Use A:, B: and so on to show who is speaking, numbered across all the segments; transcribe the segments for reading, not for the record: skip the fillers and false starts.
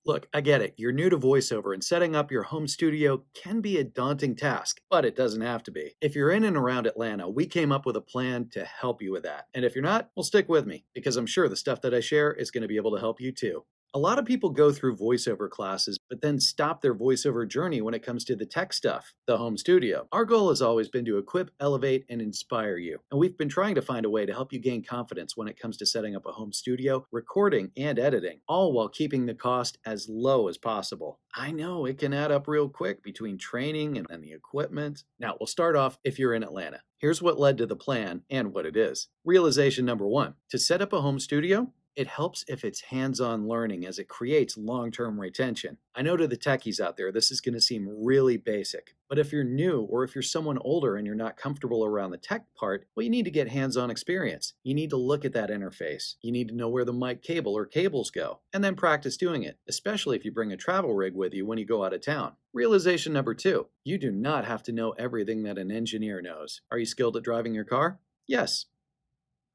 A: Look, I get it. You're new to VoiceOver, and setting up your home studio can be a daunting task, but it doesn't have to be. If you're in and around Atlanta, we came up with a plan to help you with that. And if you're not, well, stick with me, because I'm sure the stuff that I share is going to be able to help you too. A lot of people go through voiceover classes, but then stop their voiceover journey when it comes to the tech stuff, the home studio. Our goal has always been to equip, elevate, and inspire you. And we've been trying to find a way to help you gain confidence when it comes to setting up a home studio, recording, and editing, all while keeping the cost as low as possible. I know it can add up real quick between training and then the equipment. Now, we'll start off if you're in Atlanta. Here's what led to the plan and what it is. Realization number one, to set up a home studio, it helps if it's hands-on learning as it creates long-term retention. I know to the techies out there, this is going to seem really basic, but if you're new or if you're someone older and you're not comfortable around the tech part, well, you need to get hands-on experience. You need to look at that interface. You need to know where the mic cable or cables go, and then practice doing it, especially if you bring a travel rig with you when you go out of town. Realization number two, you do not have to know everything that an engineer knows. Are you skilled at driving your car? Yes,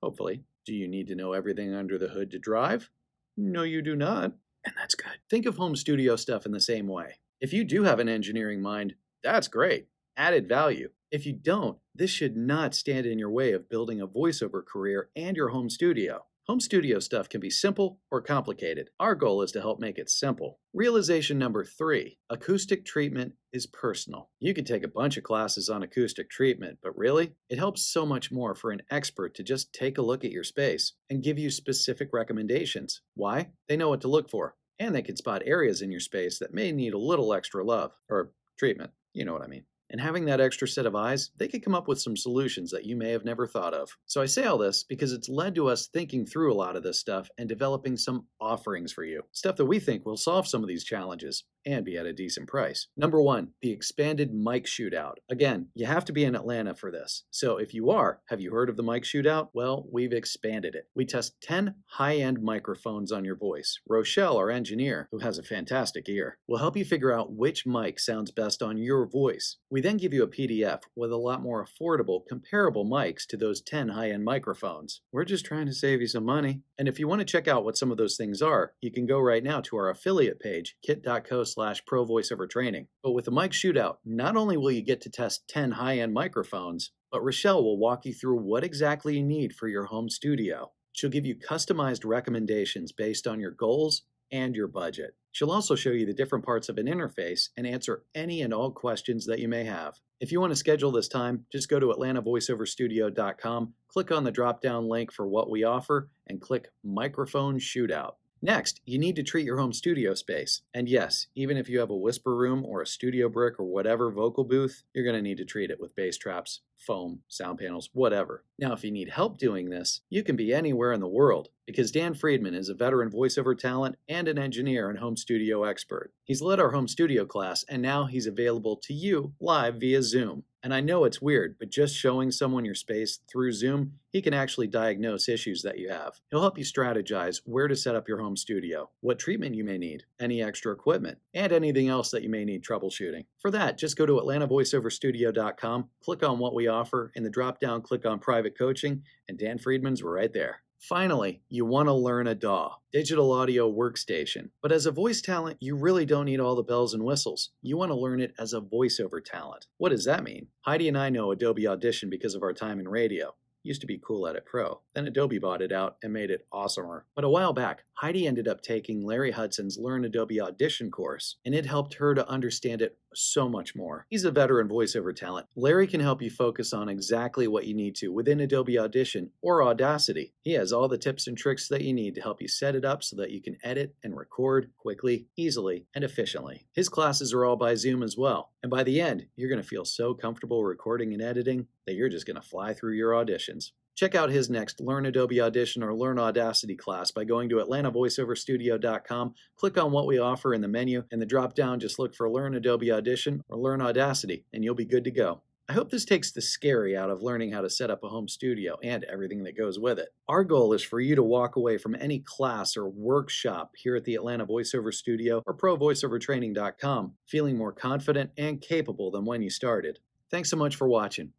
A: hopefully. Do you need to know everything under the hood to drive? No, you do not. And that's good. Think of home studio stuff in the same way. If you do have an engineering mind, that's great. Added value. If you don't, this should not stand in your way of building a voiceover career and your home studio. Home studio stuff can be simple or complicated. Our goal is to help make it simple. Realization number three, acoustic treatment is personal. You could take a bunch of classes on acoustic treatment, but really, it helps so much more for an expert to just take a look at your space and give you specific recommendations. Why? They know what to look for, and they can spot areas in your space that may need a little extra love, or treatment, you know what I mean. And having that extra set of eyes, they could come up with some solutions that you may have never thought of. So I say all this because it's led to us thinking through a lot of this stuff and developing some offerings for you. Stuff that we think will solve some of these challenges and be at a decent price. Number one, the expanded mic shootout. Again, you have to be in Atlanta for this. So if you are, have you heard of the mic shootout? Well, we've expanded it. We test 10 high-end microphones on your voice. Rochelle, our engineer, who has a fantastic ear, will help you figure out which mic sounds best on your voice. We then give you a PDF with a lot more affordable, comparable mics to those 10 high-end microphones. We're just trying to save you some money. And if you want to check out what some of those things are, you can go right now to our affiliate page, kit.co/pro voiceover training. But with the mic shootout, not only will you get to test 10 high-end microphones, but Rochelle will walk you through what exactly you need for your home studio. She'll give you customized recommendations based on your goals and your budget. She'll also show you the different parts of an interface and answer any and all questions that you may have. If you want to schedule this time, just go to atlantavoiceoverstudio.com, click on the drop-down link for what we offer, and click Microphone Shootout. Next, you need to treat your home studio space. And yes, even if you have a whisper room or a studio brick or whatever vocal booth, you're going to need to treat it with bass traps, foam, sound panels, whatever. Now, if you need help doing this, you can be anywhere in the world because Dan Friedman is a veteran voiceover talent and an engineer and home studio expert. He's led our home studio class and now he's available to you live via Zoom. And I know it's weird, but just showing someone your space through Zoom, he can actually diagnose issues that you have. He'll help you strategize where to set up your home studio, what treatment you may need, any extra equipment, and anything else that you may need troubleshooting. For that, just go to atlantavoiceoverstudio.com, click on what we offer, in the drop-down click on private coaching, and Dan Friedman's right there. Finally, you want to learn a DAW, digital audio workstation. But as a voice talent, you really don't need all the bells and whistles. You want to learn it as a voiceover talent. What does that mean? Heidi and I know Adobe Audition because of our time in radio. Used to be Cool Edit Pro. Then Adobe bought it out and made it awesomer. But a while back, Heidi ended up taking Larry Hudson's Learn Adobe Audition course, and it helped her to understand it so much more. He's a veteran voiceover talent. Larry can help you focus on exactly what you need to within Adobe Audition or Audacity. He has all the tips and tricks that you need to help you set it up so that you can edit and record quickly, easily, and efficiently. His classes are all by Zoom as well. And by the end, you're going to feel so comfortable recording and editing that you're just going to fly through your auditions. Check out his next Learn Adobe Audition or Learn Audacity class by going to atlantavoiceoverstudio.com, click on what we offer in the menu, and the drop-down just look for Learn Adobe Audition or Learn Audacity, and you'll be good to go. I hope this takes the scary out of learning how to set up a home studio and everything that goes with it. Our goal is for you to walk away from any class or workshop here at the Atlanta Voiceover Studio or ProVoiceoverTraining.com feeling more confident and capable than when you started. Thanks so much for watching.